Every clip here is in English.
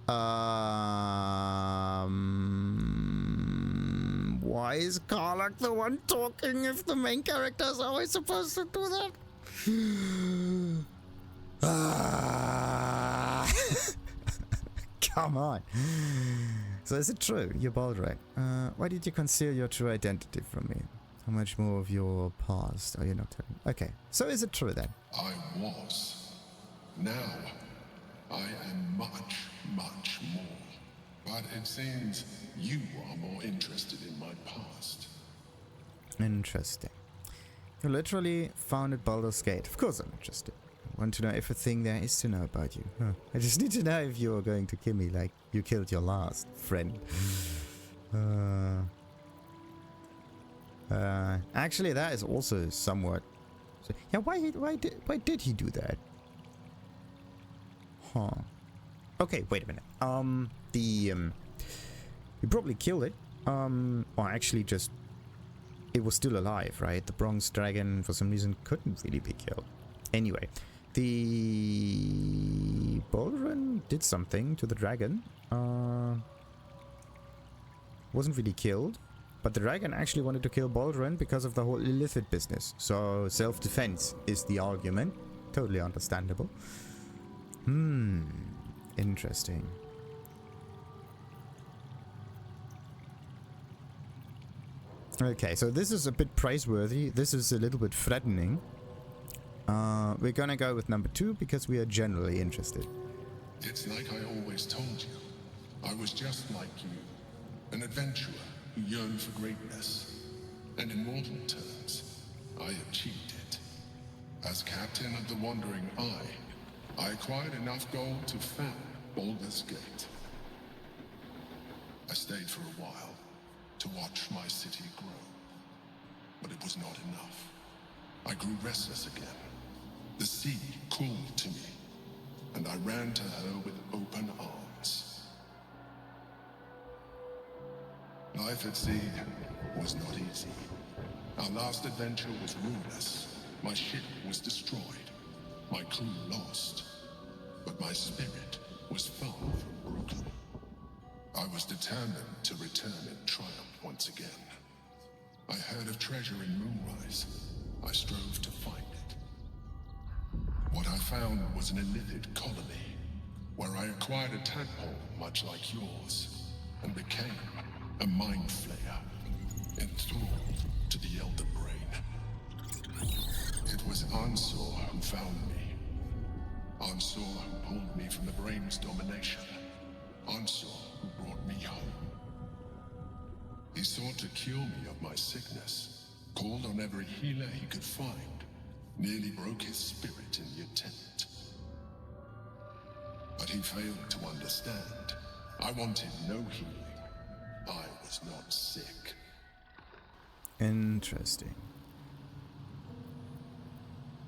Why is Karlach the one talking if the main character is always supposed to do that? Come on. So is it true? You're Baldur. Why did you conceal your true identity from me? How much more of your past are you not telling? Okay, so is it true then? I was. Now, I am much, much more. But it seems you are more interested in my past. Interesting. You literally founded Baldur's Gate. Of course I'm interested. I want to know everything there is to know about you. Huh. I just need to know if you're going to kill me like you killed your last friend. Actually, that is also somewhat... Yeah, why did he do that? Huh. Okay, wait a minute. He probably killed it. Or actually just... It was still alive, right? The bronze dragon, for some reason, couldn't really be killed. Anyway, the Balduran did something to the dragon. Wasn't really killed. But the dragon actually wanted to kill Balduran because of the whole illicit business. So self-defense is the argument. Totally understandable. Interesting. Okay, so this is a bit praiseworthy. This is a little bit threatening. We're gonna go with number 2 because we are generally interested. It's like I always told you. I was just like you. An adventurer who yearned for greatness. And in mortal terms, I achieved it. As captain of the Wandering Eye, I acquired enough gold to found Baldur's Gate. I stayed for a while to watch my city grow. But it was not enough. I grew restless again. The sea called to me, and I ran to her with open arms. Life at sea was not easy. Our last adventure was ruinous. My ship was destroyed. My crew lost. But my spirit was far from broken. I was determined to return in triumph once again. I heard of treasure in Moonrise. I strove to find it. What I found was an illithid colony, where I acquired a tadpole much like yours, and became a mind flayer, enthralled to the Elder Brain. It was Ansur who found me. Ansur who pulled me from the Brain's domination. Ansur who brought me home. He sought to cure me of my sickness, called on every healer he could find, nearly broke his spirit in the attempt. But he failed to understand. I wanted no healing. I was not sick. Interesting.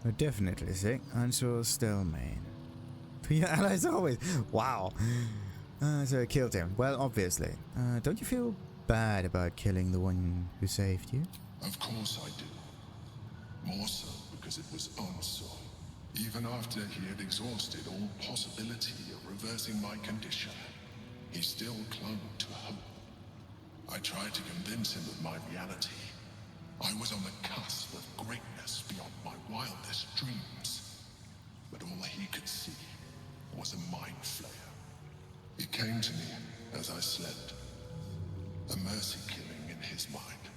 We're definitely sick. Ansur Stelmane. For your allies always. Wow. So I killed him. Well, obviously. Don't you feel bad about killing the one who saved you? Of course I do. More so because it was Ansur. Even after he had exhausted all possibility of reversing my condition, he still clung to hope. I tried to convince him of my reality. I was on the cusp of greatness beyond my wildest dreams. But all he could see was a mind flayer. It came to me as I slept. A mercy killing in his mind.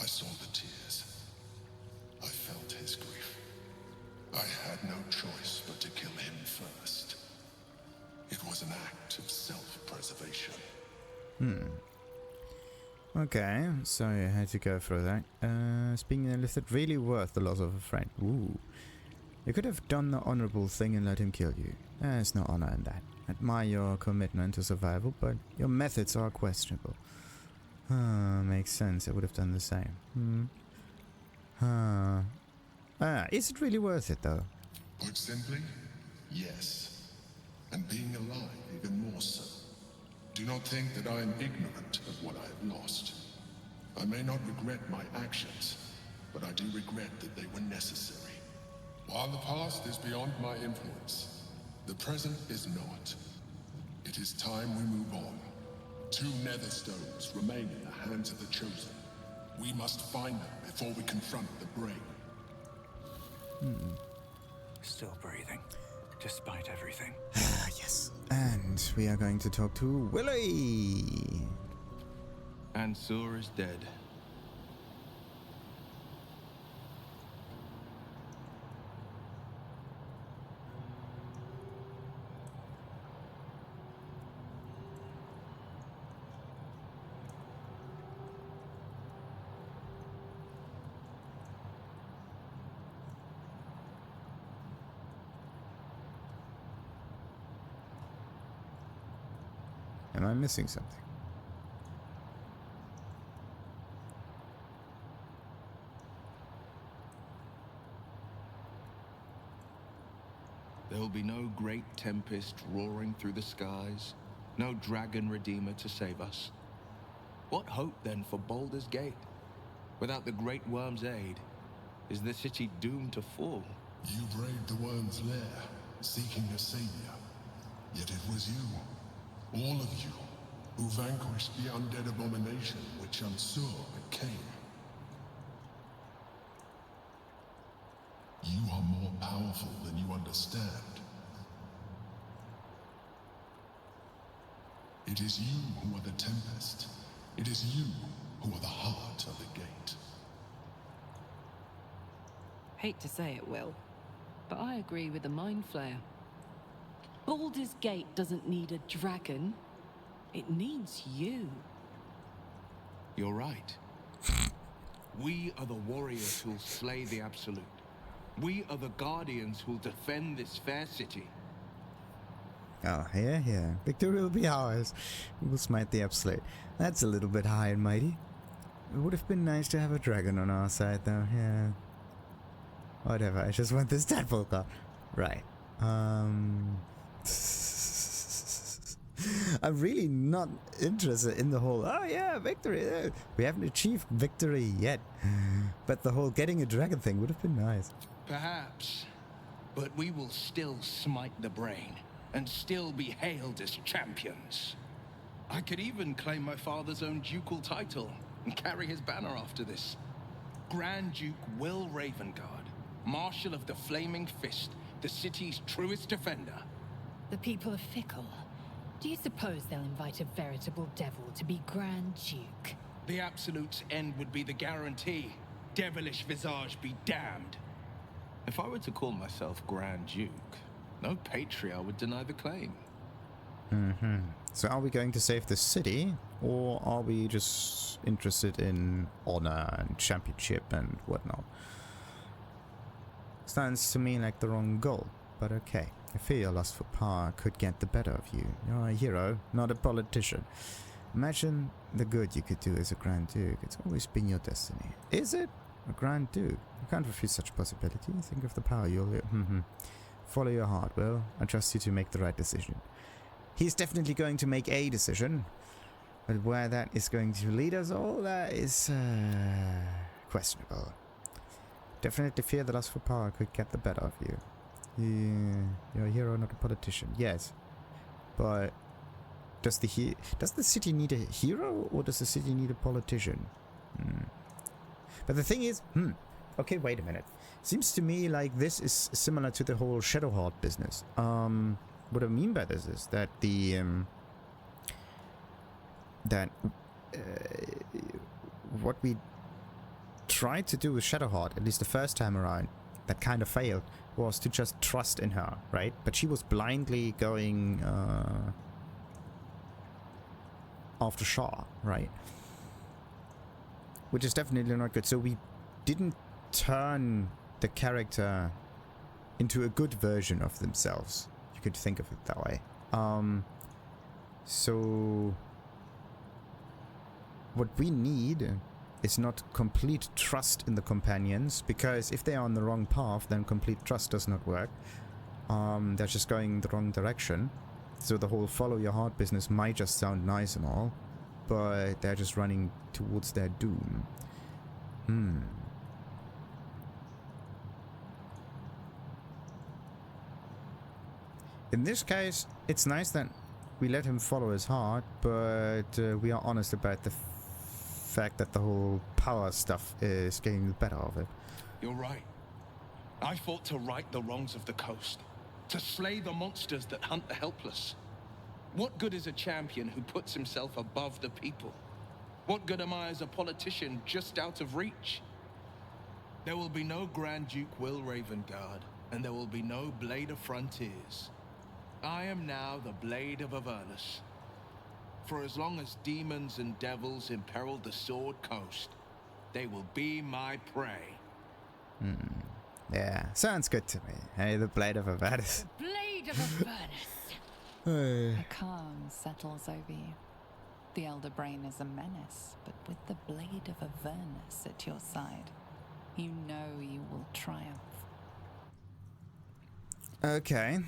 I saw the tears. I felt his grief. I had no choice but to kill him first. It was an act of self-preservation. Okay, so you had to go through that. Speaking of illicit, really worth the loss of a friend. Ooh. You could have done the honorable thing and let him kill you. There's no honor in that. Admire your commitment to survival, but your methods are questionable. Makes sense. I would have done the same. Is it really worth it, though? Put simply, yes. And being alive even more so. Do not think that I am ignorant of what I have lost. I may not regret my actions, but I do regret that they were necessary. While the past is beyond my influence, the present is not. It is time we move on. 2 nether stones remain in the hands of the Chosen. We must find them before we confront the brain. Still breathing, despite everything. Ah, yes. And we are going to talk to Willy. Ansur is dead. Am I missing something? There will be no great tempest roaring through the skies, no dragon redeemer to save us. What hope then for Baldur's Gate? Without the Great Worm's aid, is the city doomed to fall? You braved the Worm's lair, seeking a savior. Yet it was you, all of you, who vanquished the undead abomination which Ansur became. You are more powerful than you understand. It is you who are the Tempest. It is you who are the heart of the gate. Hate to say it, Wyll, but I agree with the Mind Flayer. Baldur's Gate doesn't need a dragon. It needs you. You're right. We are the warriors who'll slay the Absolute. We are the guardians who'll defend this fair city. Oh, yeah. Victory will be ours. We will smite the Absolute. That's a little bit high and mighty. It would have been nice to have a dragon on our side, though. Yeah. Whatever. I just want this tadpole card. Right. I'm really not interested in the whole, oh yeah, victory. We haven't achieved victory yet. But the whole getting a dragon thing would have been nice. Perhaps. But we will still smite the brain, and still be hailed as champions. I could even claim my father's own ducal title, and carry his banner after this. Grand Duke Wyll Ravengard, Marshal of the Flaming Fist, the city's truest defender. The people are fickle. Do you suppose they'll invite a veritable devil to be Grand Duke? The Absolute's end would be the guarantee. Devilish visage be damned. If I were to call myself Grand Duke, no patriarch would deny the claim. So are we going to save the city, or are we just interested in honor and championship and whatnot? Sounds to me like the wrong goal, but okay. I fear your lust for power could get the better of you. You're a hero, not a politician. Imagine the good you could do as a Grand Duke. It's always been your destiny. Is it? A Grand Duke? You can't refuse such a possibility. Think of the power you'll... Follow your heart, Wyll. I trust you to make the right decision. He's definitely going to make a decision. But where that is going to lead us all, that is questionable. Definitely fear the lust for power could get the better of you. You're a hero, not a politician. Yes. But does the city need a hero, or does the city need a politician? But the thing is, okay, wait a minute. Seems to me like this is similar to the whole Shadowheart business. What I mean by this is that what we tried to do with Shadowheart, at least the first time around, that kind of failed, was to just trust in her, right? But she was blindly going after Shah, right? Which is definitely not good. So we didn't turn the character into a good version of themselves. You could think of it that way. So what we need is not complete trust in the companions, because if they are on the wrong path, then complete trust does not work. They're just going the wrong direction. So the whole follow your heart business might just sound nice and all, but they're just running towards their doom. In this case, it's nice that we let him follow his heart, but we are honest about the fact that the whole power stuff is getting the better of it. You're right. I fought to right the wrongs of the coast, to slay the monsters that hunt the helpless. What good is a champion who puts himself above the people? What good am I as a politician just out of reach? There will be no Grand Duke Wyll Ravengard, and there will be no Blade of Frontiers. I am now the Blade of Avernus. For as long as demons and devils imperil the Sword Coast, they will be my prey. Yeah, sounds good to me. Hey, the Blade of Avernus. Blade of Avernus! A calm settles over you. The Elder Brain is a menace, but with the Blade of Avernus at your side, you know you will triumph. Okay,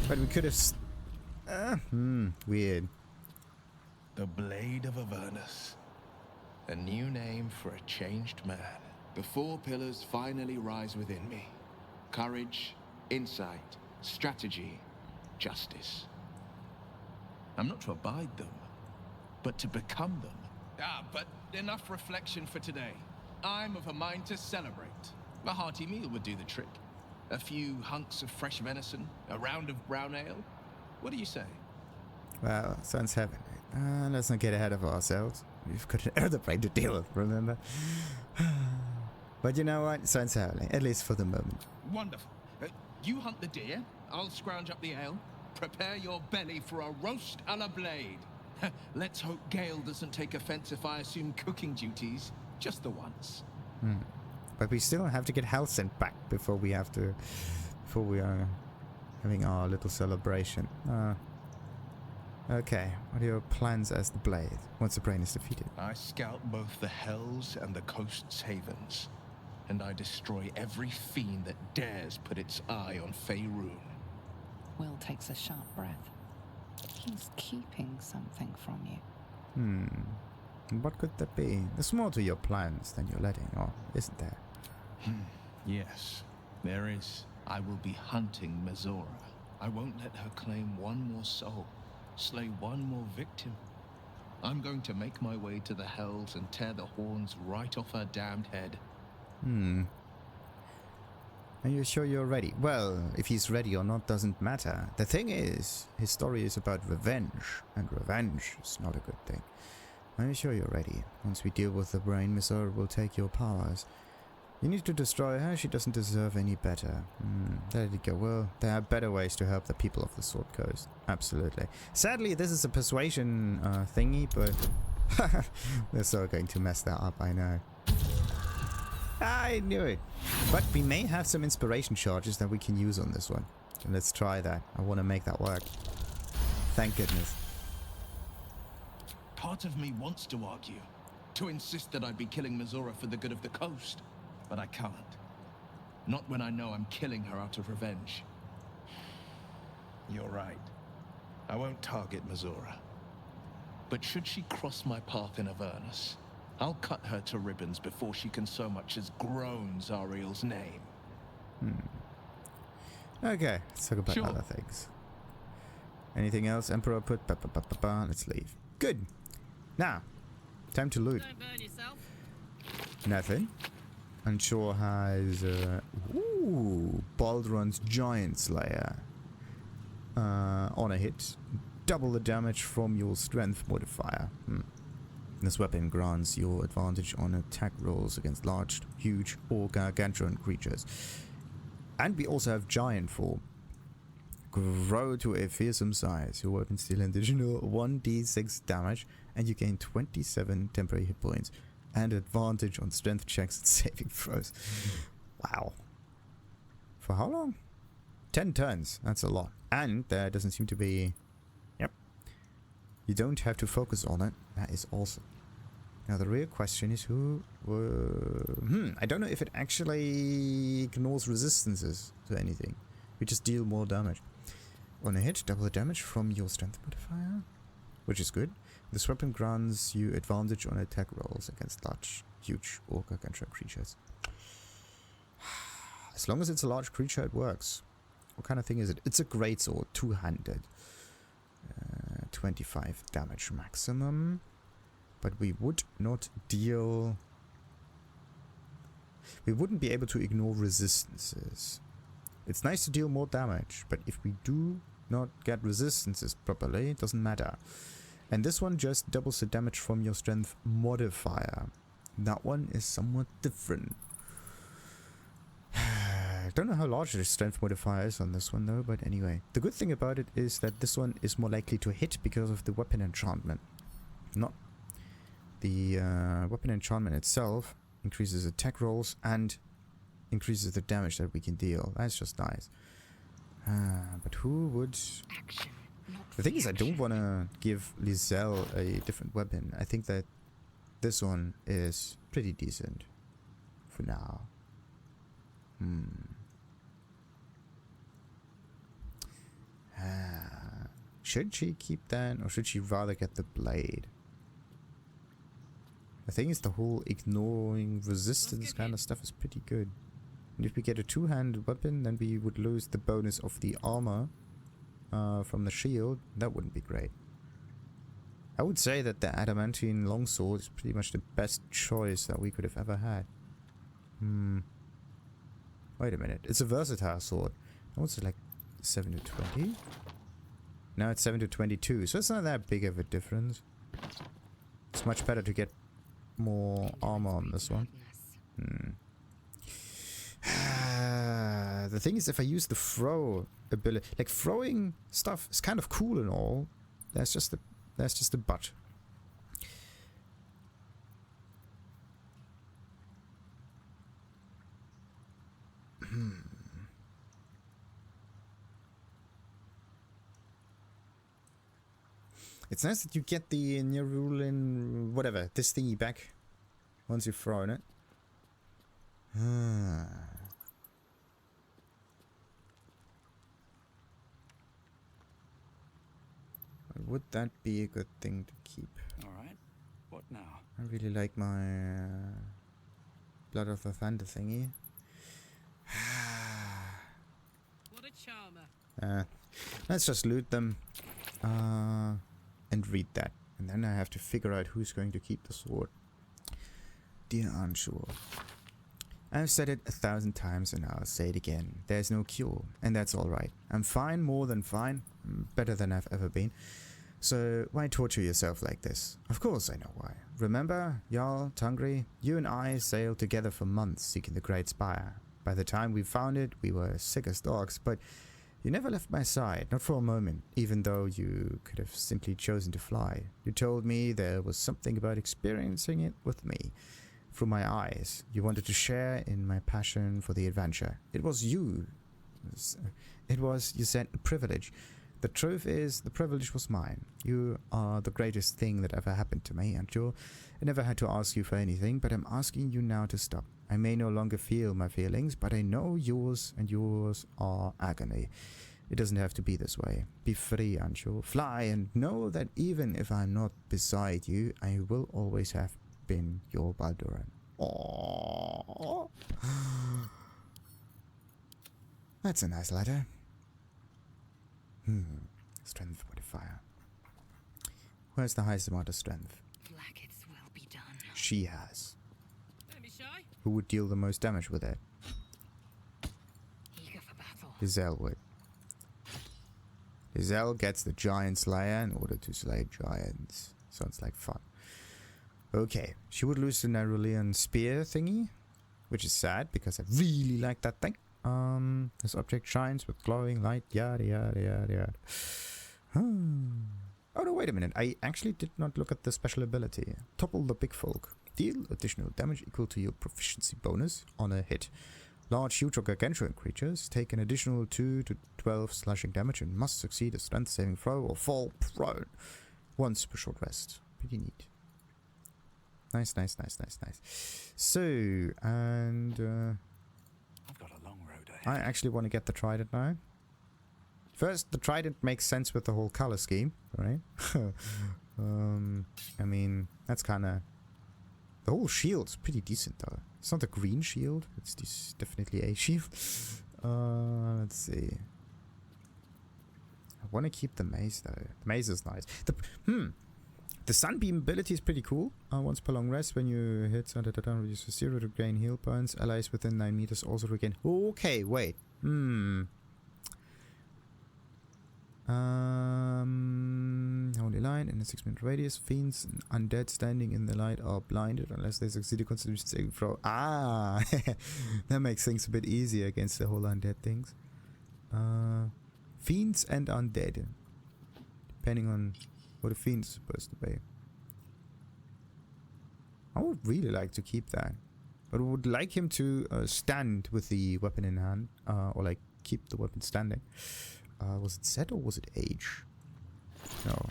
but we could have... weird. The Blade of Avernus. A new name for a changed man. The four pillars finally rise within me. Courage, insight, strategy, justice. I'm not to abide them, but to become them. But enough reflection for today. I'm of a mind to celebrate. A hearty meal would do the trick. A few hunks of fresh venison, a round of brown ale. What do you say? Well, sounds heavenly. Let's not get ahead of ourselves. We've got an Elder Brain to deal with, remember? But you know what? Sounds heavenly, at least for the moment. Wonderful. You hunt the deer, I'll scrounge up the ale. Prepare your belly for a roast a la Blade. Let's hope Gale doesn't take offense if I assume cooking duties, just the once. But we still have to get health sent back before we are having our little celebration. Okay, what are your plans as the Blade once the Brain is defeated? I scout both the Hells and the Coast's havens, and I destroy every fiend that dares put its eye on Faerun. Wyll takes a sharp breath. He's keeping something from you. What could that be? There's more to your plans than you're letting on, isn't there? Yes, there is. I will be hunting Mizora. I won't let her claim one more soul, slay one more victim. I'm going to make my way to the Hells and tear the horns right off her damned head. Are you sure you're ready? Well, if he's ready or not doesn't matter. The thing is, his story is about revenge, and revenge is not a good thing. Are you sure you're ready? Once we deal with the Brain, Mizora will take your powers. You need to destroy her, she doesn't deserve any better. Let it go. Well, there are better ways to help the people of the Sword Coast. Absolutely. Sadly, this is a persuasion thingy, but they're so going to mess that up, I know. I knew it. But we may have some inspiration charges that we can use on this one. So let's try that. I want to make that work. Thank goodness. Part of me wants to argue, to insist that I'd be killing Mizora for the good of the coast, but I can't. Not when I know I'm killing her out of revenge. You're right. I won't target Mizora. But should she cross my path in Avernus, I'll cut her to ribbons before she can so much as groan Zariel's name. Okay, let's talk about other things. Anything else? Emperor put... Let's leave. Good. Now, time to loot. Don't burn yourself. Nothing. Ansur has... Balduran's Giantslayer. On a hit. Double the damage from your strength modifier. This weapon grants your advantage on attack rolls against large, huge, or gargantuan creatures. And we also have Giant form. Grow to a fearsome size. Your weapons deal an additional 1d6 damage, and you gain 27 temporary hit points and advantage on strength checks and saving throws. Wow. For how long? 10 turns. That's a lot. And there doesn't seem to be... Yep. You don't have to focus on it. That is awesome. Now the real question is who... I don't know if it actually ignores resistances to anything. We just deal more damage. On a hit, double the damage from your strength modifier, which is good. This weapon grants you advantage on attack rolls against large, huge, or gargantuan creatures. As long as it's a large creature, it works. What kind of thing is it? It's a greatsword, two-handed. 25 damage maximum. But we would not deal... We wouldn't be able to ignore resistances. It's nice to deal more damage, but if we do not get resistances properly, it doesn't matter. And this one just doubles the damage from your strength modifier. That one is somewhat different. I don't know how large the strength modifier is on this one though, but anyway. The good thing about it is that this one is more likely to hit because of the weapon enchantment. Not the weapon enchantment itself increases attack rolls and increases the damage that we can deal. That's just nice. But who would... Action. The thing is, I don't want to give Lizelle a different weapon. I think that this one is pretty decent for now. Should she keep that, or should she rather get the blade? The thing is, the whole ignoring resistance kind of stuff is pretty good. And if we get a two-handed weapon, then we would lose the bonus of the armor from the shield. That wouldn't be great. I would say that the adamantine longsword is pretty much the best choice that we could have ever had. Wait a minute. It's a versatile sword. What's it, like 7 to 20? Now it's 7 to 22, so it's not that big of a difference. It's much better to get more armor on this one. The thing is, if I use the throw ability, like throwing stuff is kind of cool and all. That's just the but. It's nice that you get the Nerulin, whatever, this thingy back once you've thrown it. Would that be a good thing to keep? Alright, what now? I really like my Blood of the Thunder thingy. What a charmer. Let's just loot them and read that. And then I have to figure out who's going to keep the sword. Dear Ansur, I've said it 1,000 times and I'll say it again. There's no cure, and that's alright. I'm fine, more than fine. Better than I've ever been. So why torture yourself like this? Of course I know why. Remember, Jarl, Tungri, you and I sailed together for months seeking the Great Spire. By the time we found it, we were sick as dogs, but you never left my side, not for a moment, even though you could have simply chosen to fly. You told me there was something about experiencing it with me. Through my eyes, you wanted to share in my passion for the adventure. It was, you said, a privilege. The truth is, the privilege was mine. You are the greatest thing that ever happened to me, Ansur. I never had to ask you for anything, but I'm asking you now to stop. I may no longer feel my feelings, but I know yours and yours are agony. It doesn't have to be this way. Be free, Ansur. Fly, and know that even if I'm not beside you, I will always have been your Balduran. Aww. That's a nice letter. Strength modifier. Where's the highest amount of strength? Blackets will be done. She has. Don't be shy. Who would deal the most damage with it? Eager for battle. Lizelle would. Lizelle gets the Giantslayer in order to slay giants. Sounds like fun. Okay, she would lose the Nerulean spear thingy, which is sad because I really like that thing. This object shines with glowing light, yada yada yada yada. Oh no, wait a minute. I actually did not look at the special ability. Topple the big folk. Deal additional damage equal to your proficiency bonus on a hit. Large, huge, or gargantuan creatures take an additional 2 to 12 slashing damage and must succeed a strength saving throw or fall prone once per short rest. Pretty neat. Nice, nice, nice, nice, nice. So, and I've got a long road ahead. I actually want to get the trident now. First, the trident makes sense with the whole color scheme, right? I mean, that's kind of... The whole shield's pretty decent, though. It's not a green shield. It's definitely a shield. Let's see. I want to keep the mace though. The mace is nice. The sunbeam ability is pretty cool. Once per long rest, when you hit under the down, reduce 0 to gain heal points. Allies within 9 meters also regain. Okay, wait. Holy line in a 6-minute radius. Fiends and undead standing in the light are blinded unless they succeed a constitution saving throw. That makes things a bit easier against the whole undead things. Fiends and undead, depending on what a fiend is supposed to be. I would really like to keep that, but I would like him to stand with the weapon in hand, or like keep the weapon standing. Was it set or was it age? No.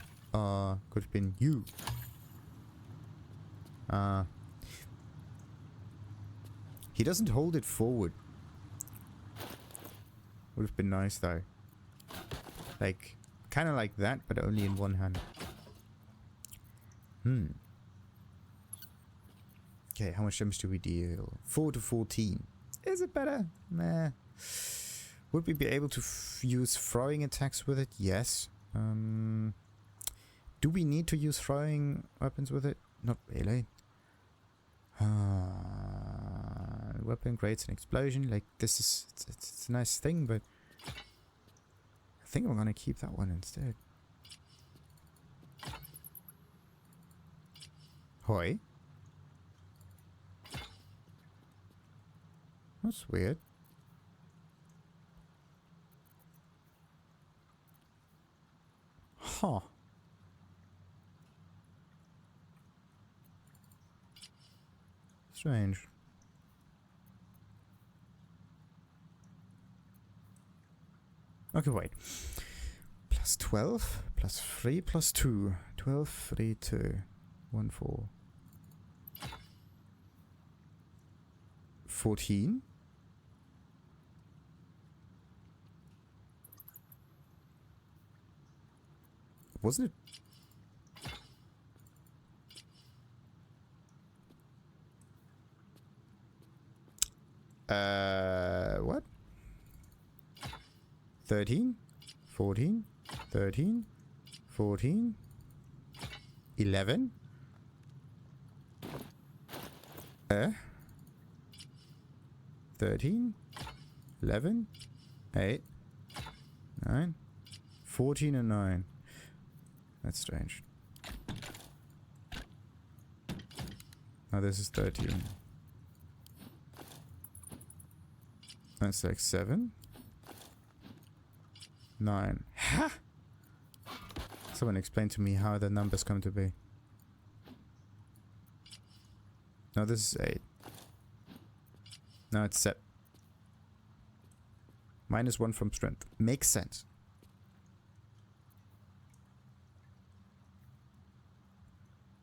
Could have been you. He doesn't hold it forward. Would have been nice though. Like, kind of like that, but only in one hand. Okay, how much damage do we deal? 4 to 14. Is it better? Meh. Would we be able to use throwing attacks with it? Yes. Do we need to use throwing weapons with it? Not really. Weapon creates an explosion. Like, this is... It's a nice thing, but... I think I'm gonna keep that one instead. Hoi. That's weird. Huh. Strange. Okay, wait. Plus 12, plus 3, plus 2. 12, 3, 2. 1, 4. 14. Wasn't it? What? 13, 14, 13, 14, 11. 13, 11, 8, 9, 14 and 9. That's strange. Now this is 13. That's like 7. 9. Ha! Someone explain to me how the numbers come to be. No, this is 8. No, it's 7. -1 from strength. Makes sense.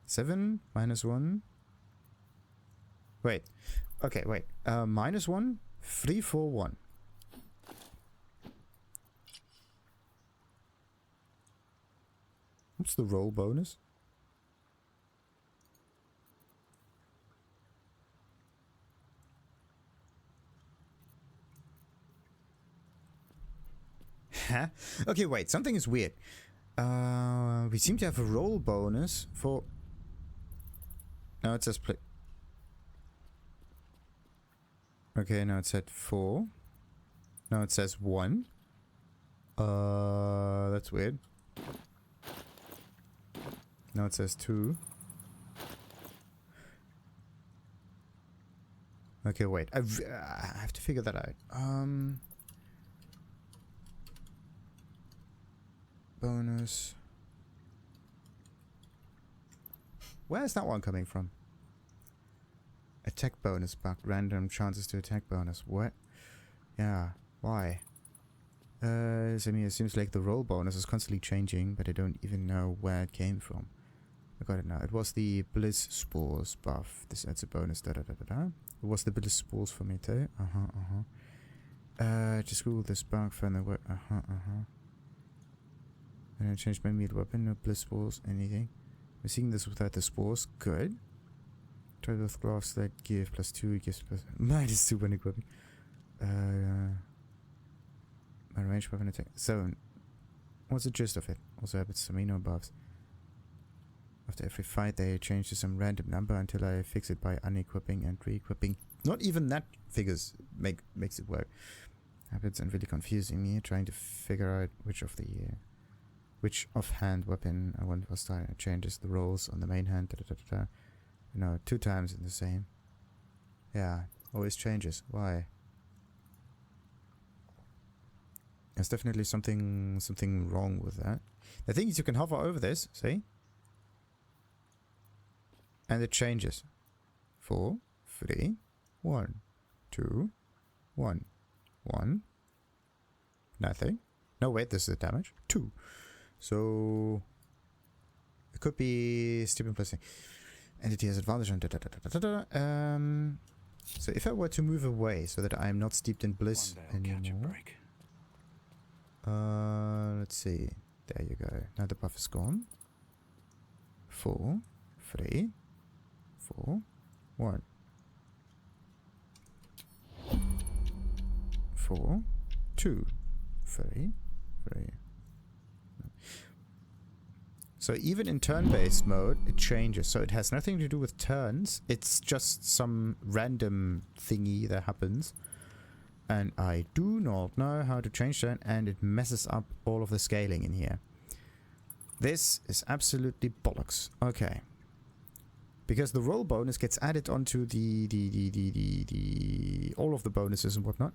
Seven -1. Wait. Okay, wait. -1. 3, 4, 1. What's the roll bonus? Huh? Okay, wait. Something is weird. We seem to have a roll bonus for... No, it says play. Okay, now it's at 4. Now it says 1. That's weird. Now it says 2. Okay, wait. I have to figure that out. Bonus. Where's that one coming from? Attack bonus bug. Random chances to attack bonus. What? Yeah. Why? I mean, it seems like the roll bonus is constantly changing, but I don't even know where it came from. I got it now. It was the Bliss Spores buff. This adds a bonus. It was the Bliss Spores for me too. Just Google this bug. Find the word. And I changed my meat weapon. No Bliss Spores. Anything. We're seeing this without the spores. Good. Try with gloves that give +2. Gives -2 when equipping. My range weapon attack. So, What's the gist of it? Also have some amino buffs. After every fight they change to some random number until I fix it by unequipping and re-equipping. Not even that makes it work. Habits and really confusing me, trying to figure out which offhand weapon I want to start. It changes the rolls on the main hand. You know, 2 times in the same. Yeah, always changes. Why? There's definitely something wrong with that. The thing is, you can hover over this, see? And it changes. 4, 3, 1, 2, 1, 1. Nothing. No, wait, this is the damage. 2. So it could be stupid plus thing. Entity has advantage on so if I were to move away so that I'm not steeped in bliss anymore. Let's see. There you go. Now the buff is gone. 4, 3, 4, 1. 4, 2, 3, 3. So even in turn-based mode, it changes. So it has nothing to do with turns. It's just some random thingy that happens. And I do not know how to change that, and it messes up all of the scaling in here. This is absolutely bollocks. Okay. Because the roll bonus gets added onto the all of the bonuses and whatnot.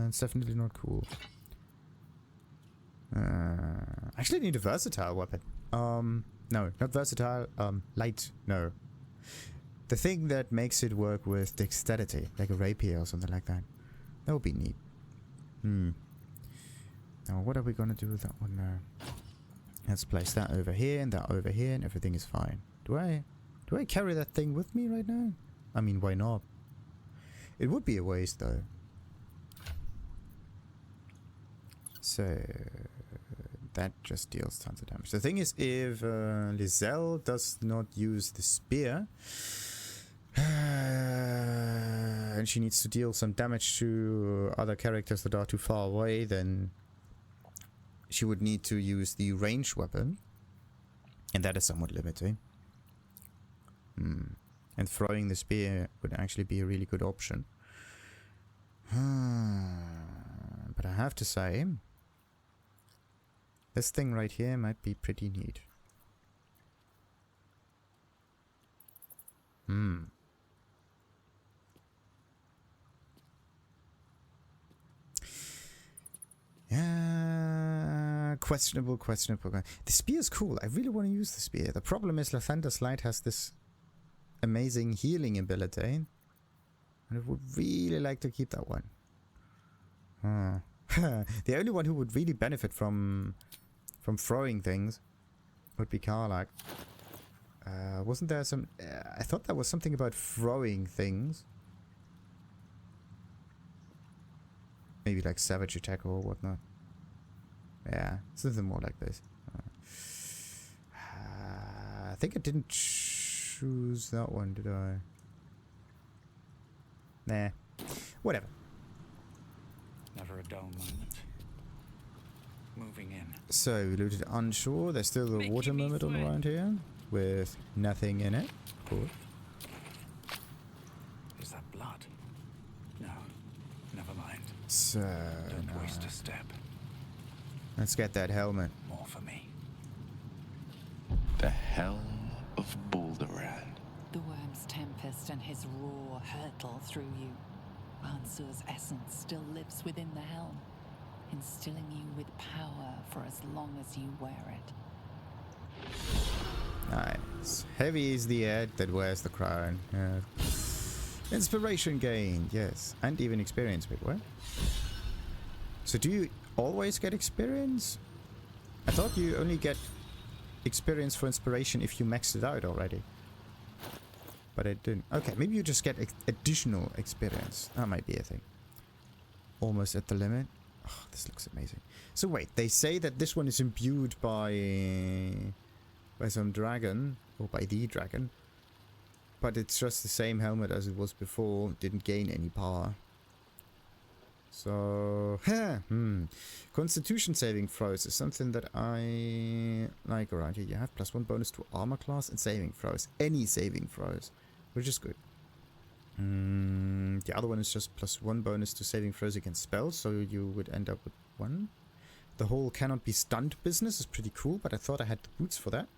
It's definitely not cool. Actually need a versatile weapon. No, not versatile. Light. No. The thing that makes it work with dexterity, like a rapier or something like that. That would be neat. Now, what are we gonna do with that one now? Let's place that over here and that over here, and everything is fine. Do I carry that thing with me right now? I mean, why not? It would be a waste, though. So that just deals tons of damage. The thing is, if Lizelle does not use the spear, and she needs to deal some damage to other characters that are too far away, then she would need to use the ranged weapon, and that is somewhat limiting. And throwing the spear would actually be a really good option. But I have to say, this thing right here might be pretty neat. Yeah, questionable. The spear is cool. I really want to use the spear. The problem is Lathander's Light has this amazing healing ability, and I would really like to keep that one. The only one who would really benefit from throwing things would be Karlach. Wasn't there some... I thought there was something about throwing things. Maybe like Savage Attack or whatnot. Yeah, something more like this. I think I didn't choose that one, did I? Nah. Whatever. Never a dull moment. Moving in. So, we looted Ansur. There's still the water myrmidon around here. With nothing in it. Cool. Is that blood? No. Never mind. So, Don't waste a step. let's get that helmet. More for me. The Helm of Balduran. The worm's tempest and his roar hurtle through you. Ansur's essence still lives within the helm, instilling you with power for as long as you wear it. Nice. Heavy is the head that wears the crown. Yeah. Inspiration gained, yes. And even experience. Wait, what? So do you always get experience? I thought you only get experience for inspiration if you maxed it out already. But I didn't. Okay, maybe you just get additional experience. That might be a thing. Almost at the limit. Oh, this looks amazing. So wait, they say that this one is imbued by some dragon, or by the dragon. But it's just the same helmet as it was before. Didn't gain any power. So, Constitution saving throws is something that I like around here. You have +1 bonus to armor class and saving throws. Any saving throws, which is good. The other one is just +1 bonus to saving throws against spells, so you would end up with 1. The whole cannot be stunned business is pretty cool, but I thought I had the boots for that.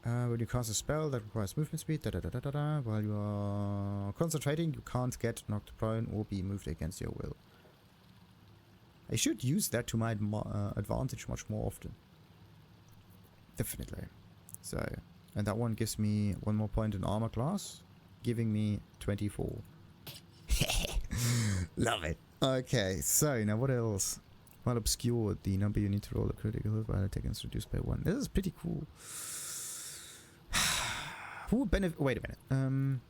When you cast a spell that requires movement speed, while you are concentrating, you can't get knocked prone or be moved against your will. I should use that to my advantage much more often. Definitely. So, and that one gives me 1 more point in armor class, giving me 24. Love it. Okay, so now what else? While obscured, the number you need to roll a critical hit while attack is reduced by 1. This is pretty cool. Who benefit? Wait a minute. Damn,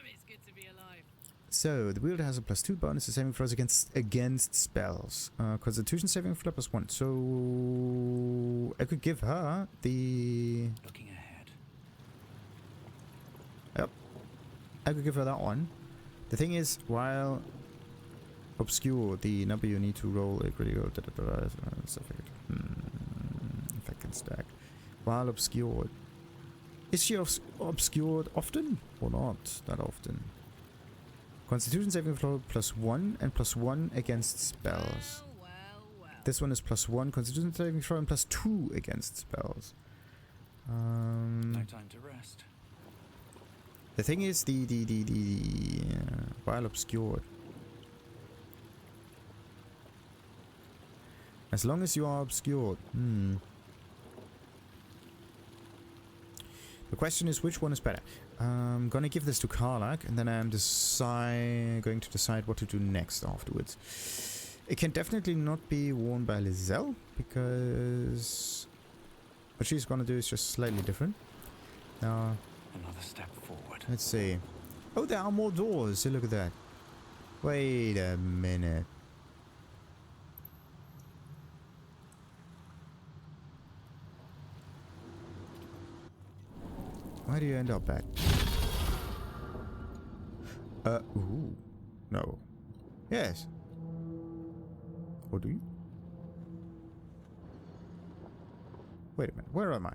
it's good to be alive. So the wielder has a +2 bonus to saving throws against spells. Constitution saving throw +1. So I could give her the. Looking ahead. Yep. I could give her that one. The thing is, while obscure, the number you need to roll a critical effect can stack. While obscured. Is she obscured often or not that often? Constitution saving throw +1 and +1 against spells. Well. This one is +1 Constitution saving throw and +2 against spells. No time to rest. The thing is, while obscured. As long as you are obscured. The question is, which one is better? I'm gonna give this to Karlach, and then I'm going to decide what to do next afterwards. It can definitely not be worn by Lizelle, because what she's gonna do is just slightly different. Now, Another step forward. let's see. Oh, there are more doors. See, look at that. Wait a minute. Where do you end up at? Ooh. No. Yes. Or do you? Wait a minute. Where am I?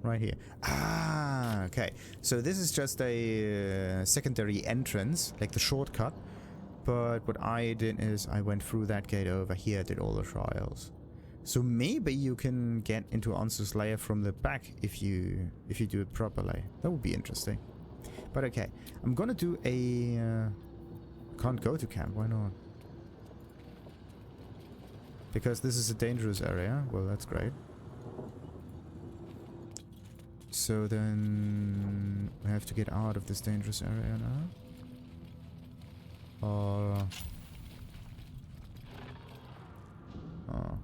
Right here. Ah, okay. So this is just a secondary entrance, like the shortcut. But what I did is I went through that gate over here, did all the trials. So maybe you can get into Ansur's lair from the back if you do it properly. That would be interesting. But okay, I'm gonna do a. Can't go to camp. Why not? Because this is a dangerous area. Well, that's great. So then we have to get out of this dangerous area now. Or. Oh.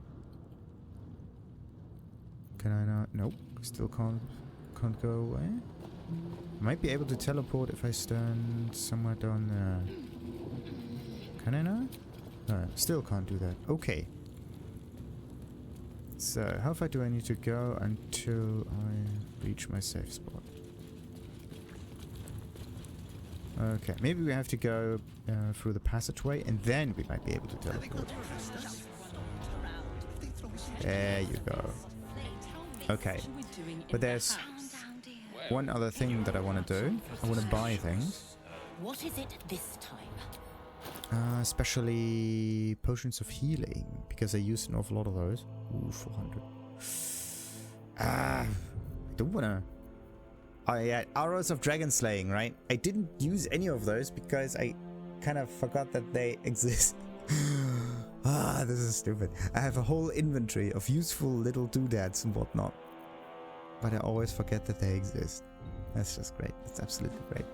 Can I not? Nope. Still can't go away. I might be able to teleport if I stand somewhere down there. Can I not? No, still can't do that. Okay. So, how far do I need to go until I reach my safe spot? Okay, maybe we have to go through the passageway and then we might be able to teleport. There you go. Okay, but there's one other thing that I want to do. I want to buy things. What is it this time? Especially potions of healing, because I use an awful lot of those. Ooh, 400. I don't want to... Oh yeah, arrows of dragon slaying, right? I didn't use any of those because I kind of forgot that they exist. This is stupid. I have a whole inventory of useful little doodads and whatnot. But I always forget that they exist. That's just great. It's absolutely great.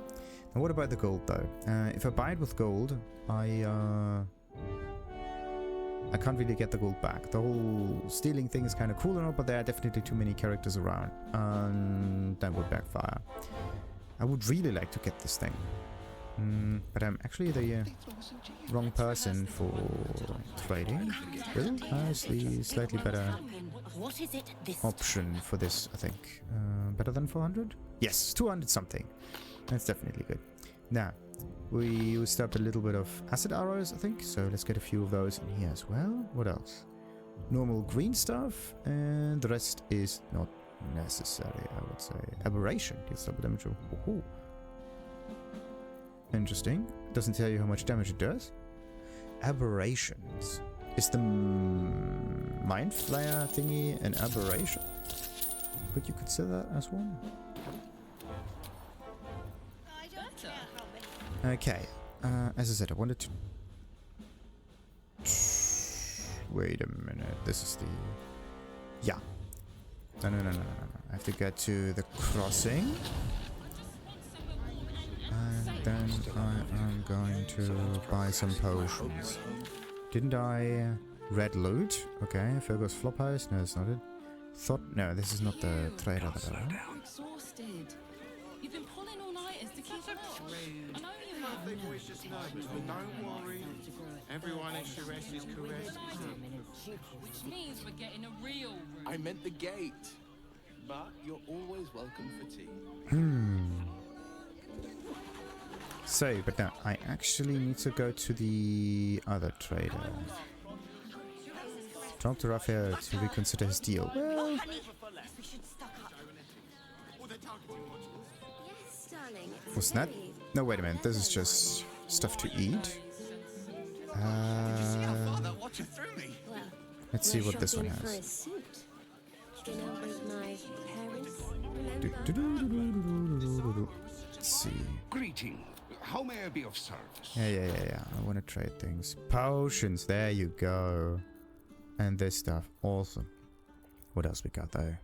Now what about the gold though? If I buy it with gold, I can't really get the gold back. The whole stealing thing is kind of cool and all, but there are definitely too many characters around. And that would backfire. I would really like to get this thing. But I'm actually the wrong person for trading. Wyll has the slightly better option for this, I think. Better than 400? Yes, 200 something. That's definitely good. Now, We used up a little bit of acid arrows, I think, so let's get a few of those in here as well. What else? Normal green stuff, and the rest is not necessary, I would say. Aberration deals double damage. Oh. Interesting. Doesn't tell you how much damage it does. Aberrations. Is the Mind Flayer thingy an aberration? Could you consider that as one? Okay. As I said, I wanted to... Wait a minute. This is the... Yeah. No. I have to get to the crossing. And then I am going to buy some potions. Didn't I... Red loot? Okay, Fergus Flophouse? No, that's not it. Thought... No, this is not the trader that I want. Exhausted. You've been pulling all-nighters to keep up. I know you have. They were just nervous, but don't worry. Everyone at Sharess is correct. Which means we're getting a real room. I meant the gate. But you're always welcome for tea. So, but now, I actually need to go to the other trader. Talk to Raphael to reconsider his deal. Well, what's that? No, wait a minute. This is just stuff to eat. Let's see what this one has. Let's see. Greeting. How may I be of service? Yeah. I want to trade things. Potions. There you go. And this stuff. Awesome. What else we got though?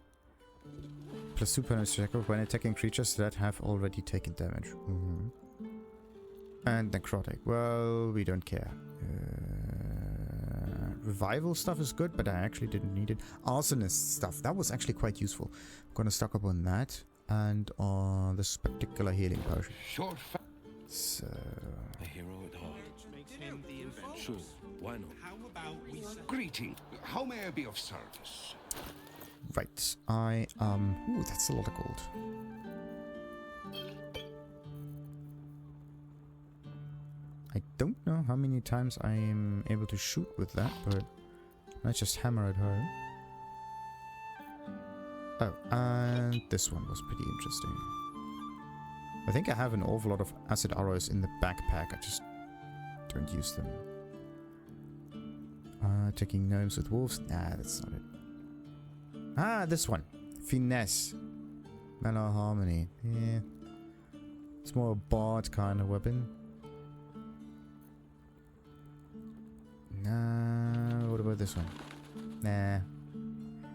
Plus 2 penalty check when attacking creatures that have already taken damage. And necrotic. Well, we don't care. Revival stuff is good, but I actually didn't need it. Arsonist stuff. That was actually quite useful. I'm gonna stock up on that and on this particular healing potion. So... A hero at heart. Sure, why not? Greeting. How may I be of service? Right, ooh, that's a lot of gold. I don't know how many times I am able to shoot with that, but let's just hammer at her. Oh, and this one was pretty interesting. I think I have an awful lot of acid arrows in the backpack, I just don't use them. Taking gnomes with wolves? Nah, that's not it. Ah, this one. Finesse. Mellow Harmony. Yeah. It's more a bard kind of weapon. Nah, what about this one? Nah.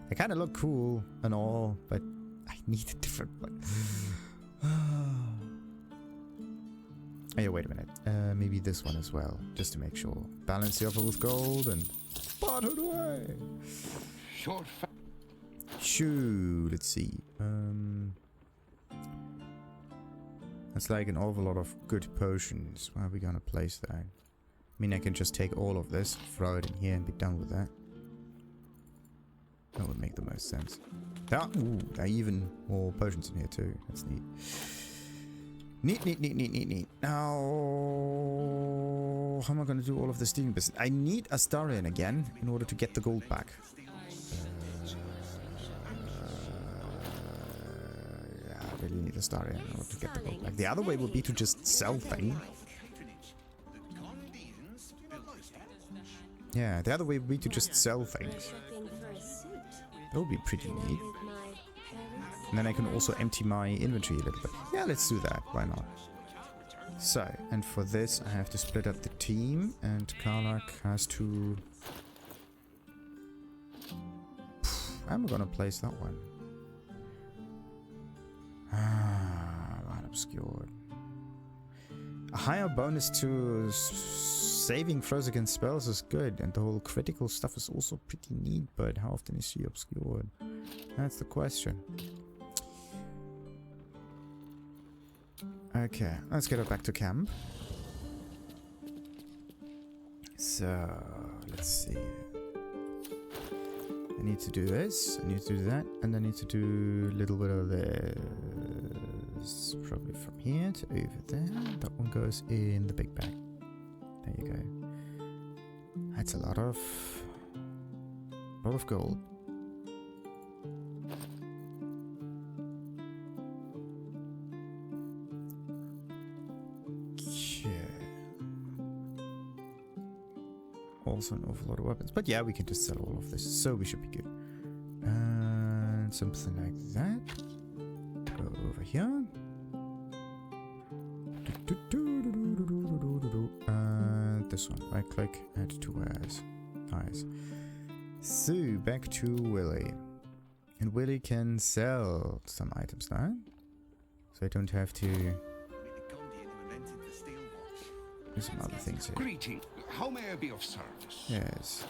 They kind of look cool and all, but I need a different one. Oh yeah, wait a minute. Maybe this one as well, just to make sure. Balance the offer with gold and... Bottled away! Shoo, let's see. That's like an awful lot of good potions. Where are we gonna place that? I mean, I can just take all of this, throw it in here and be done with that. That would make the most sense. Ah, ooh, there are even more potions in here too. That's neat. Neat. Now, how am I going to do all of this stealing business? I need Astarion again in order to get the gold back. Yeah, I really need Astarion in order to get the gold back. The other way would be to just sell things. Yeah, the other way would be to just sell things. That would be pretty neat. And then I can also empty my inventory a little bit. Yeah, let's do that. Why not? So, and for this I have to split up the team, and Karlak has to... I'm gonna place that one. Right obscured. A higher bonus to saving throws against spells is good, and the whole critical stuff is also pretty neat, but how often is she obscured? That's the question. Okay, let's get her back to camp. So, let's see. I need to do this, I need to do that, and I need to do a little bit of this. goes probably from here to over there. That one goes in the big bag. There you go. That's a lot of gold. Also an awful lot of weapons, but yeah, we can just sell all of this, so we should be good. And something like that. Go over here. And this one, right click, add to wares. Nice. So back to Willy, and Willy can sell some items now, so I don't have to do some other things here. Greeting. How may I be of service? Yes,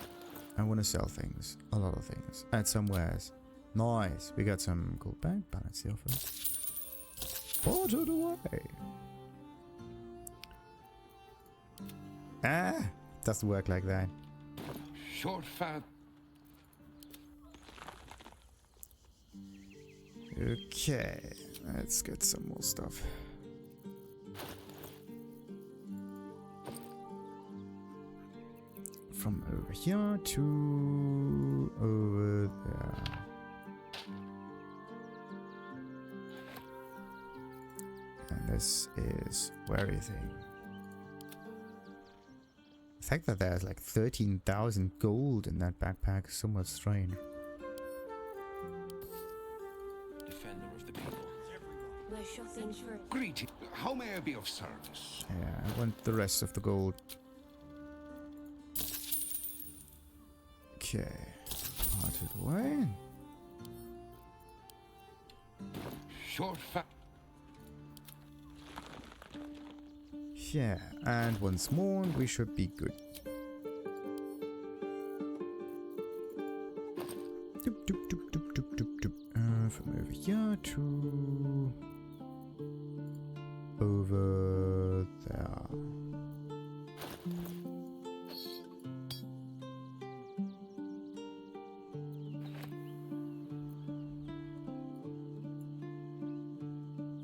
I want to sell things, a lot of things. Add some wares. Nice, we got some gold back. Balance the offer. Put it away. Ah, doesn't work like that. Short fat. Okay, let's get some more stuff. From over here to over there. And this is everything. The fact that there's like 13,000 gold in that backpack is somewhat strange. Defender of the people. We're shopping for. Greeting. How may I be of service? Yeah, I want the rest of the gold. Okay, part it away. Short fat. Yeah, and once more, we should be good. Doop, doop, doop, doop, doop, doop, doop. From over here to over there.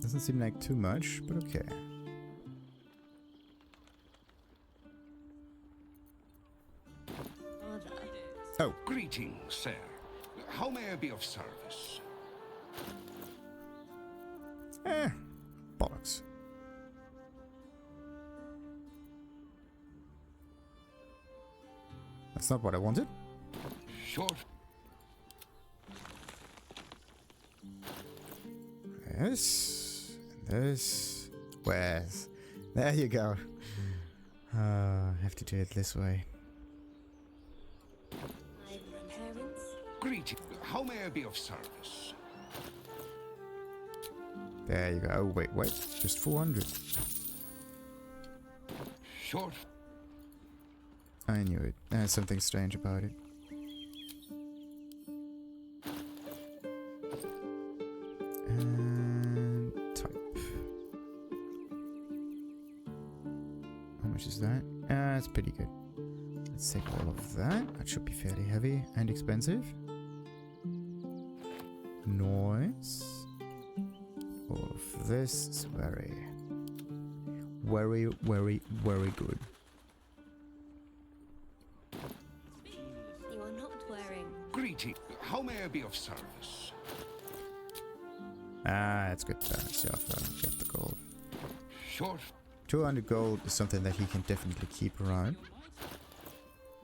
Doesn't seem like too much, but okay. Oh. Greetings, sir. How may I be of service? Bollocks. That's not what I wanted. Short. This. And this. Where's? There you go. I have to do it this way. Greeting. How may I be of service? There you go. Oh, wait. Just 400. Short. I knew it. There's something strange about it. And type. How much is that? That's pretty good. Let's take all of that. That should be fairly heavy and expensive. Noise. All of this is very good. You are not wearing. Greeting. How may I be of service? It's good. Balance the offer. Get the gold. Short. 200 gold is something that he can definitely keep around.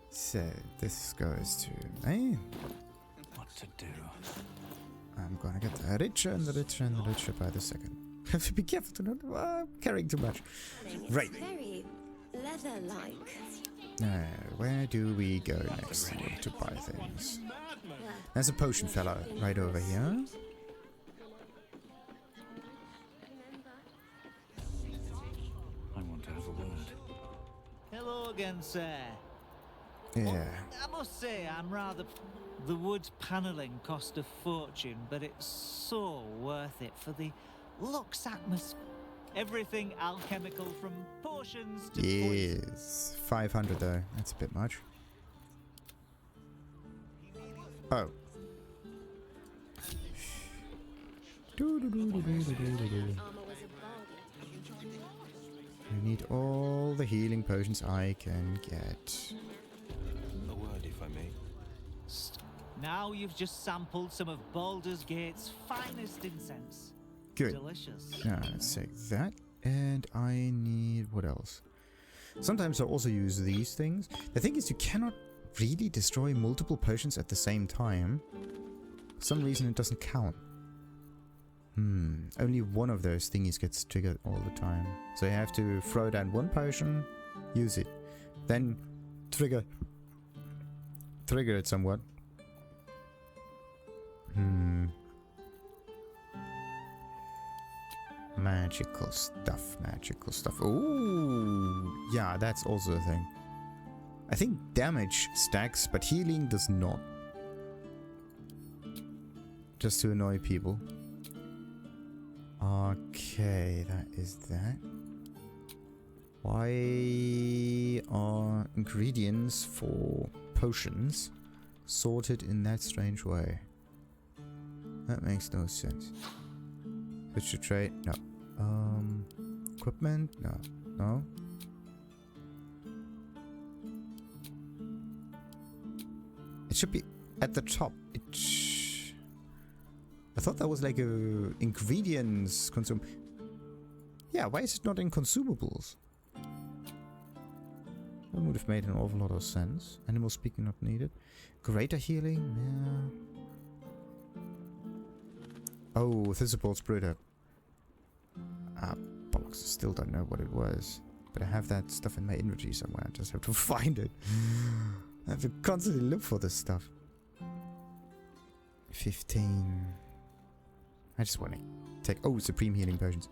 So this goes to me. What to do? I'm gonna get the richer and the richer and the richer by the second. Have to be careful to not carrying too much. It's Right. very leather-like. Where do we go next to buy things? There's a potion fellow right over here. I want to have a word. Hello again, sir. Yeah. I must say, I'm rather... The wood panelling cost a fortune, but it's so worth it for the luxe atmosphere. Everything alchemical from potions to poison. Yes. 500 though. That's a bit much. Oh. I need all the healing potions I can get. A word, if I may. Now you've just sampled some of Baldur's Gate's finest incense. Good. Delicious. Now, let's take that. And I need... what else? Sometimes I also use these things. The thing is, you cannot really destroy multiple potions at the same time. For some reason, it doesn't count. Only one of those thingies gets triggered all the time. So you have to throw down one potion, use it, then trigger it somewhat. Magical stuff. Ooh, yeah, that's also a thing. I think damage stacks, but healing does not. Just to annoy people. Okay, that is that. Why are ingredients for potions sorted in that strange way? That makes no sense. Switch to trade? No. Equipment? No. No. It should be at the top. I thought that was like a ingredients consume. Yeah, why is it not in consumables? That would have made an awful lot of sense. Animal speaking not needed. Greater healing? Yeah. Oh, Thistlebolt's brewed. Ah, bollocks. Still don't know what it was. But I have that stuff in my inventory somewhere. I just have to find it. I have to constantly look for this stuff. 15. I just want to take... oh, Supreme Healing Potions.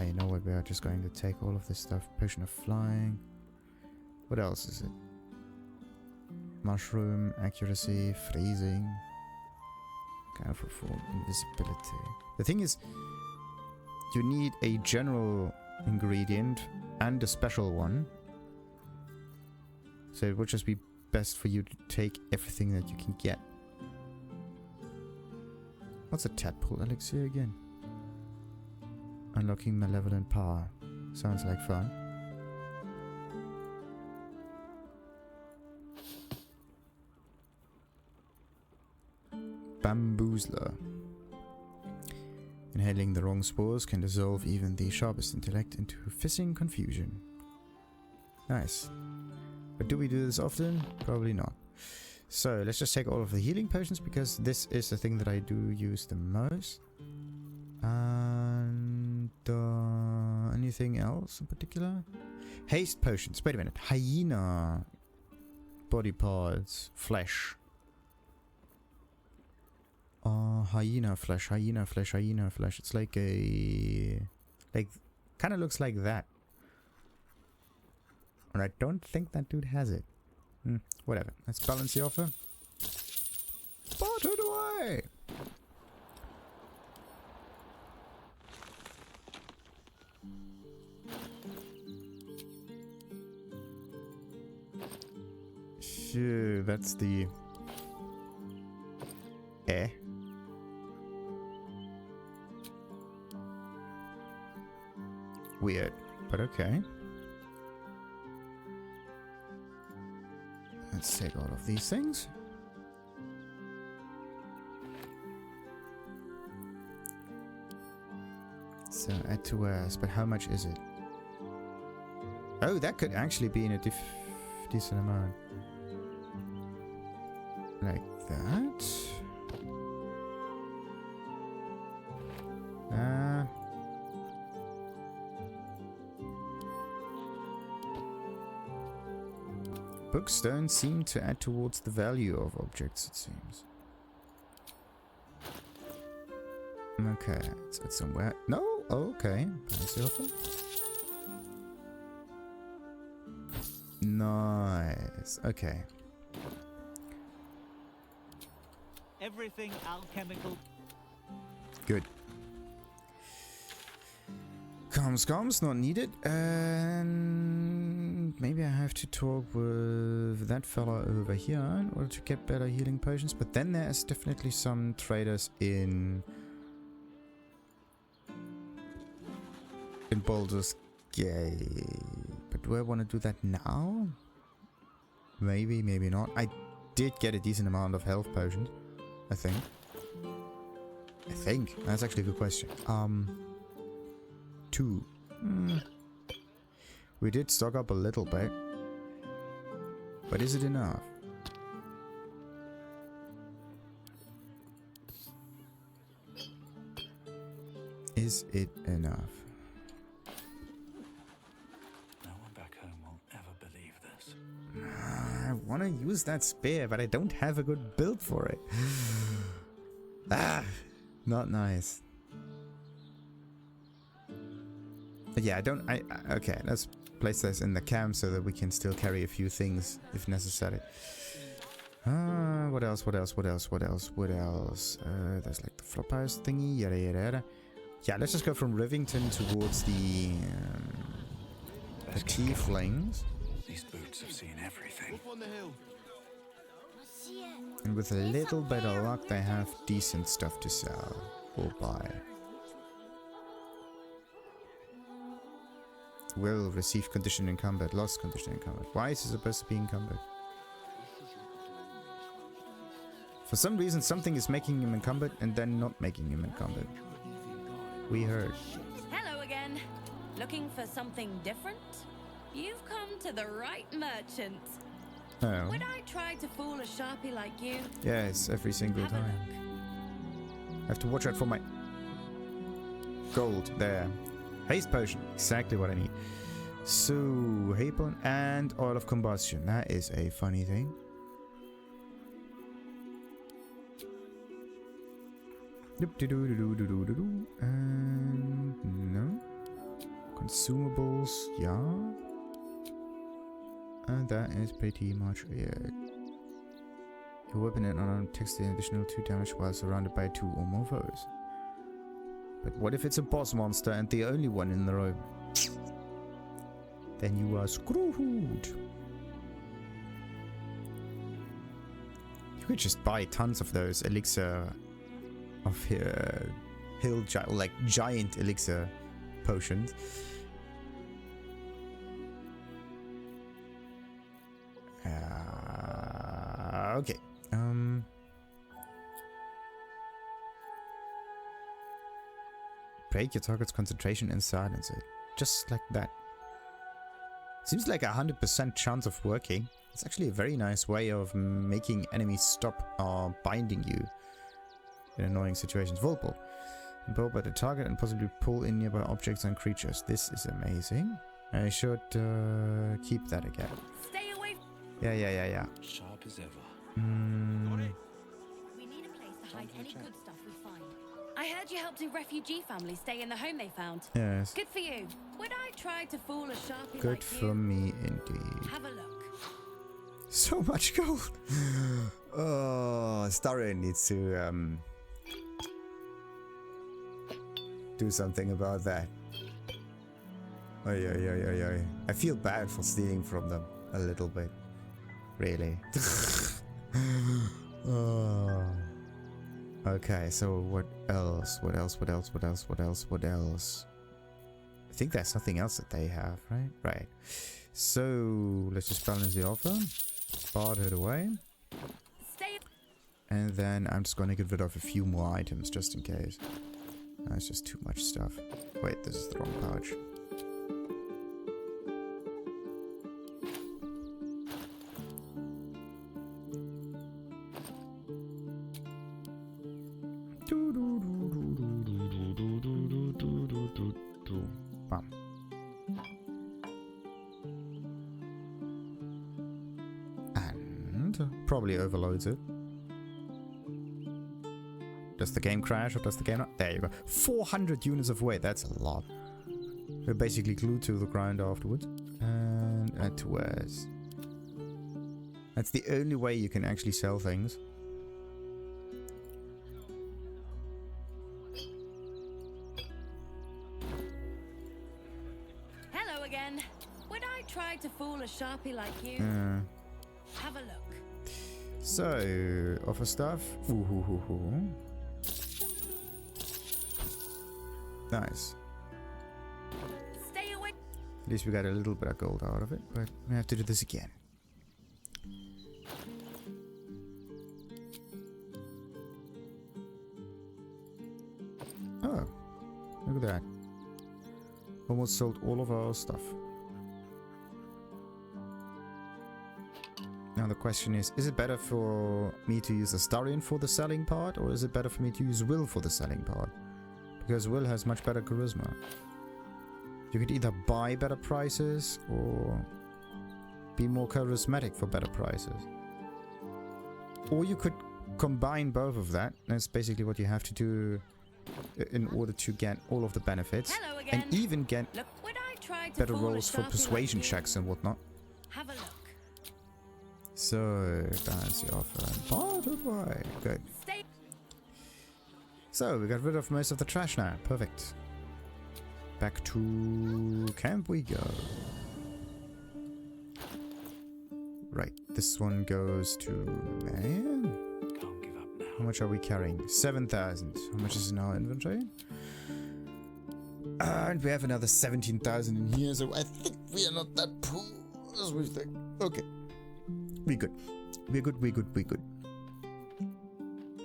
You know what? We are just going to take all of this stuff. Potion of Flying. What else is it? Mushroom, Accuracy, Freezing. Powerful form, Invisibility. The thing is, you need a general ingredient and a special one. So it would just be best for you to take everything that you can get. What's a tadpole elixir again? Unlocking malevolent power. Sounds like fun. Bamboozler. Inhaling the wrong spores can dissolve even the sharpest intellect into fizzing confusion. Nice. But do we do this often? Probably not. So let's just take all of the healing potions because this is the thing that I do use the most. And anything else in particular? Haste potions. Wait a minute. Hyena body parts. Flesh. Hyena flesh. It's like a... kind of looks like that. And I don't think that dude has it. Whatever. Let's balance the offer. Put it away! Sure, that's the... Weird, but okay. Let's take all of these things. So add to wares, but how much is it? Oh, that could actually be in a decent amount. Like that. Bookstones seem to add towards the value of objects, it seems. Okay, let's add somewhere. No? Oh, okay. Balance offer. Nice. Okay. Everything alchemical. Good. Comms, not needed. And maybe I have to talk with that fella over here in order to get better healing potions. But then there's definitely some traders in Baldur's Gate. But do I want to do that now? Maybe, maybe not. I did get a decent amount of health potions, I think. That's actually a good question. 2. We did stock up a little bit. But is it enough? Is it enough? No one back home will ever believe this. I want to use that spear, but I don't have a good build for it. Not nice. But yeah, okay, let's place this in the camp so that we can still carry a few things if necessary. What else? There's like the flophouse thingy, yada yada yada. Yeah, let's just go from Rivington towards the tieflings. These boots have seen everything. And with a little bit of luck, they have decent stuff to sell or buy. Will receive condition in combat, lost condition in combat. Why is he supposed to be in combat? For some reason, something is making him in combat and then not making him in combat. We heard. Hello again. Looking for something different? You've come to the right merchant. Oh. Would I try to fool a sharpie like you? Yes, every single time. I have to watch out for my gold. There. Haste potion. Exactly what I need. So, Hapon and oil of combustion. That is a funny thing. And no. Consumables, yeah. And that is pretty much it. Your weapon and unarmed takes an additional 2 damage while surrounded by 2 or more foes. But what if it's a boss monster and the only one in the room? Then you are screwed. You could just buy tons of those elixir of giant elixir potions. Okay. Break your target's concentration and silence it. Just like that. Seems like 100% chance of working. It's actually a very nice way of making enemies stop or binding you in annoying situations. Vulpal. Empower by the target and possibly pull in nearby objects and creatures. This is amazing. I should keep that again. Stay away. Yeah. Sharp as ever. We need a place to hide any good stuff we find. I heard you helped a refugee family stay in the home they found. Yes. Good for you. Would I try to fool a sharpie Good like for me indeed. Have a look. So much gold. Oh, Astarion needs to do something about that. Oy. I feel bad for stealing from them a little bit. Really. Oh. Okay, so what else? What else? I think there's nothing else that they have, right? Right. So let's just balance the offer. Bard it away. And then I'm just going to get rid of a few more items just in case. That's just too much stuff. Wait, this is the wrong pouch. Bam. And probably overloads it. Does the game crash or does the game not? There you go. 400 units of weight, that's a lot. We're basically glued to the ground afterwards. And add to wares. That's the only way you can actually sell things. Hello again. would I try to fool a sharpie like you? Have a look. So, offer stuff. Ooh. Nice. Stay away. At least we got a little bit of gold out of it, but we have to do this again. Oh, look at that. Almost sold all of our stuff. Now the question is it better for me to use Astarion for the selling part, or is it better for me to use Wyll for the selling part? Because Wyll has much better charisma. You could either buy better prices, or be more charismatic for better prices. Or you could combine both of that. That's basically what you have to do in order to get all of the benefits. And even get better rolls for persuasion checks and whatnot. Have a look. So, that's the offer. Parted way. Good. So, we got rid of most of the trash now. Perfect. Back to camp we go. Right, this one goes to man. Can't give up now. How much are we carrying? 7,000. How much is in our inventory? And we have another 17,000 in here, so I think we are not that poor as we think. Okay. We good. We're good, we're good, we're good.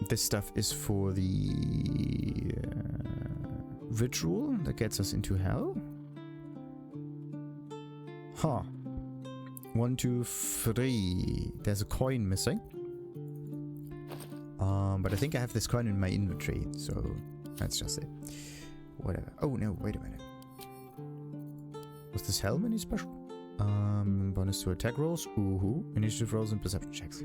This stuff is for the ritual that gets us into hell. Huh. 1, 2, 3. There's a coin missing. But I think I have this coin in my inventory, so that's just it. Whatever. Oh no, wait a minute. Was this Helm any special? Bonus to attack rolls. Ooh, initiative rolls and perception checks.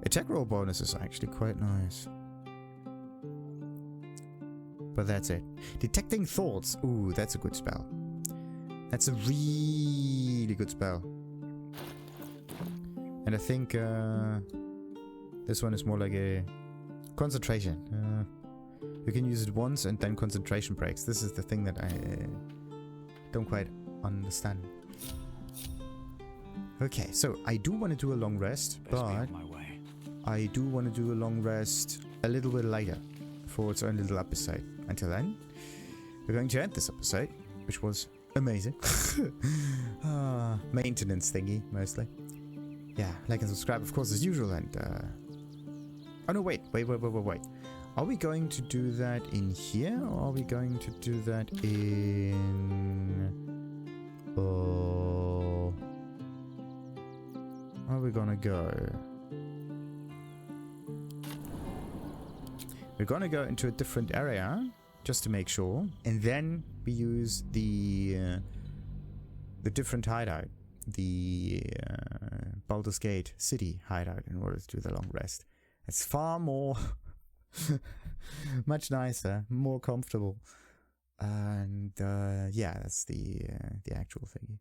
Attack roll bonus is actually quite nice. But that's it. Detecting thoughts. Ooh, that's a good spell. That's a really good spell. And I think this one is more like a concentration. You can use it once and then concentration breaks. This is the thing that I don't quite understand. Okay, so I do want to do a long rest, but I do want to do a long rest a little bit later for its own little episode. Until then, we're going to end this episode, which was amazing. Maintenance thingy, mostly. Yeah, like and subscribe, of course, as usual, and oh no, wait. Are we going to do that in here, or are we going to do that in... where are we gonna go? We're gonna go into a different area, just to make sure, and then we use the different hideout, the Baldur's Gate city hideout, in order to do the long rest. It's far more... much nicer, more comfortable, and yeah, that's the actual thing.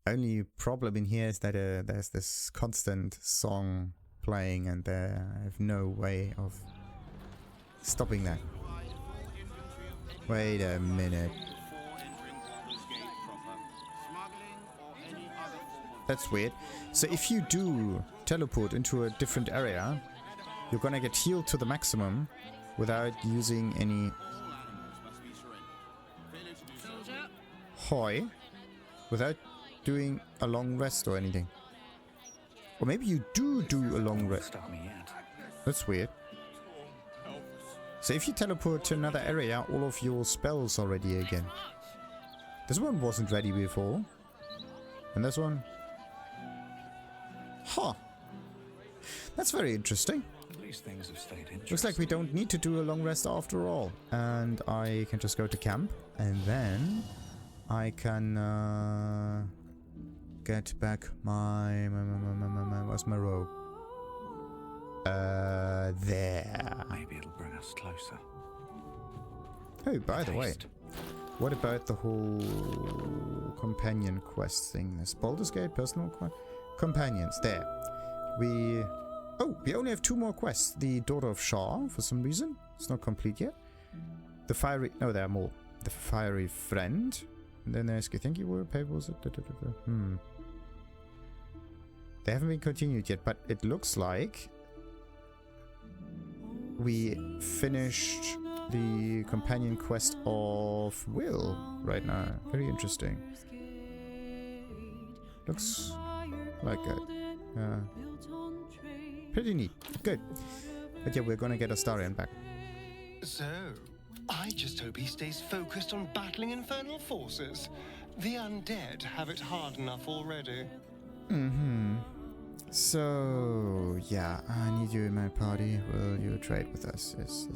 Only problem in here is that there's this constant song playing, and I have no way of stopping that. Wait a minute. That's weird. So if you do teleport into a different area, you're gonna get healed to the maximum without using any... Hoi. Without doing a long rest or anything. Or maybe you do a long rest. That's weird. So if you teleport to another area, all of your spells are ready again. This one wasn't ready before. And this one... Huh. That's very interesting. Things have stayed interesting. Looks like we don't need to do a long rest after all. And I can just go to camp. And then I can get back my where's my robe? There. Maybe it'll bring us closer. Oh, by the way, what about the whole companion quest thing? This Baldur's Gate personal companions. There. We only have 2 more quests. The Daughter of Shar, for some reason. It's not complete yet. The Fiery... No, there are more. The Fiery Friend. And then ask, I think you were payables. They haven't been continued yet, but it looks like we finished the companion quest of Wyll right now. Very interesting. Looks like it. Pretty neat. Good. But yeah, we're gonna get Astarion back. So, I just hope he stays focused on battling infernal forces. The undead have it hard enough already. So, yeah, I need you in my party. Will you trade with us? Yes.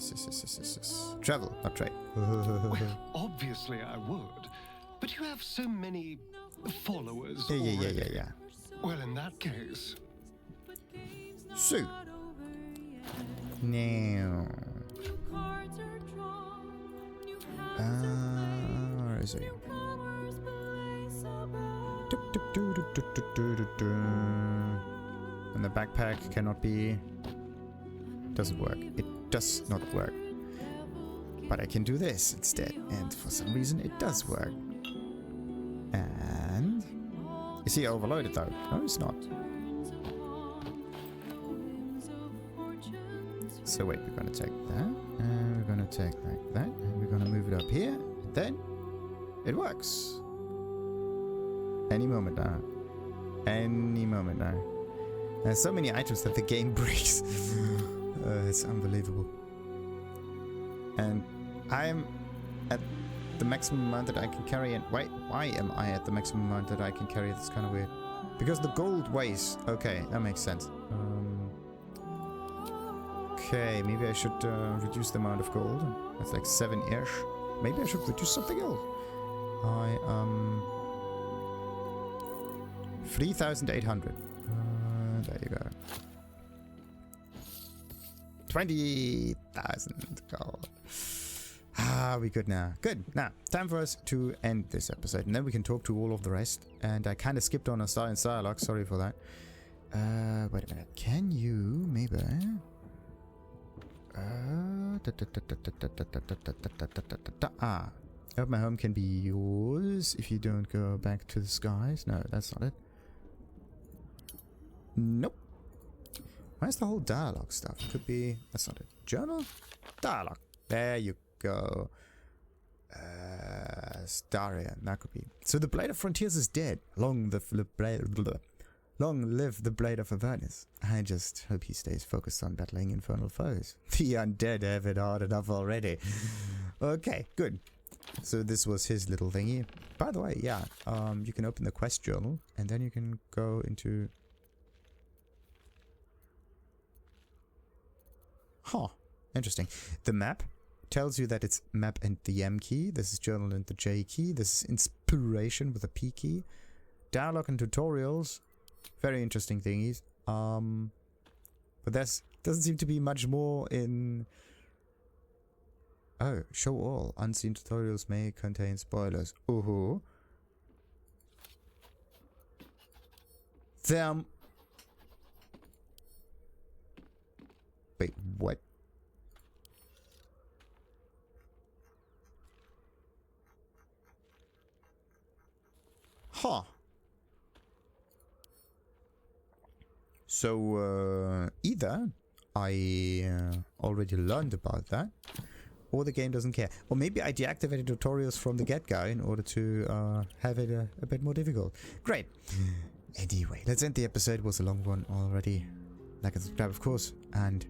Travel, not trade. Well, obviously I would. But you have so many followers already. Yeah. Well, in that case... So, now... where is he? And the backpack cannot be... Doesn't work. It does not work. But I can do this instead. And for some reason it does work. And... Is he overloaded though? No, he's not. So wait, we're gonna take that. And we're gonna take like that. And we're gonna move it up here. And then... It works. Any moment now. Any moment now. There's so many items that the game breaks. It's unbelievable. And I'm at the maximum amount that I can carry. And why am I at the maximum amount that I can carry? That's kind of weird. Because the gold weighs. Okay, that makes sense. Okay, maybe I should reduce the amount of gold. That's like 7-ish. Maybe I should reduce something else. 3,800. There you go. 20,000 gold. We good now. Good. Now, time for us to end this episode, and then we can talk to all of the rest. And I kind of skipped on Astarion's dialogue. Sorry for that. Wait a minute. Can you maybe? Hope my home can be yours if you don't go back to the skies. No, that's not it. Nope. Where's the whole dialogue stuff? Could be... That's not it. Journal? Dialogue. There you go. Astarion. That could be... So the Blade of Frontiers is dead. Long live the Blade of Avernus. I just hope he stays focused on battling infernal foes. The undead have it hard enough already. Okay, good. So this was his little thingy. By the way, yeah, you can open the quest journal, and then you can go into... Huh, interesting. The map tells you that it's map and the M key. This is journal and the J key. This is inspiration with a P key. Dialogue and tutorials. Very interesting thingies. But there's doesn't seem to be much more in... Oh, show all. Unseen tutorials may contain spoilers. Ooh. Them. Wait, what? Huh. So, either I already learned about that, or the game doesn't care. Or maybe I deactivated tutorials from the get-go in order to have it a bit more difficult. Great. Anyway, let's end the episode. It was a long one already. Like and subscribe, of course. And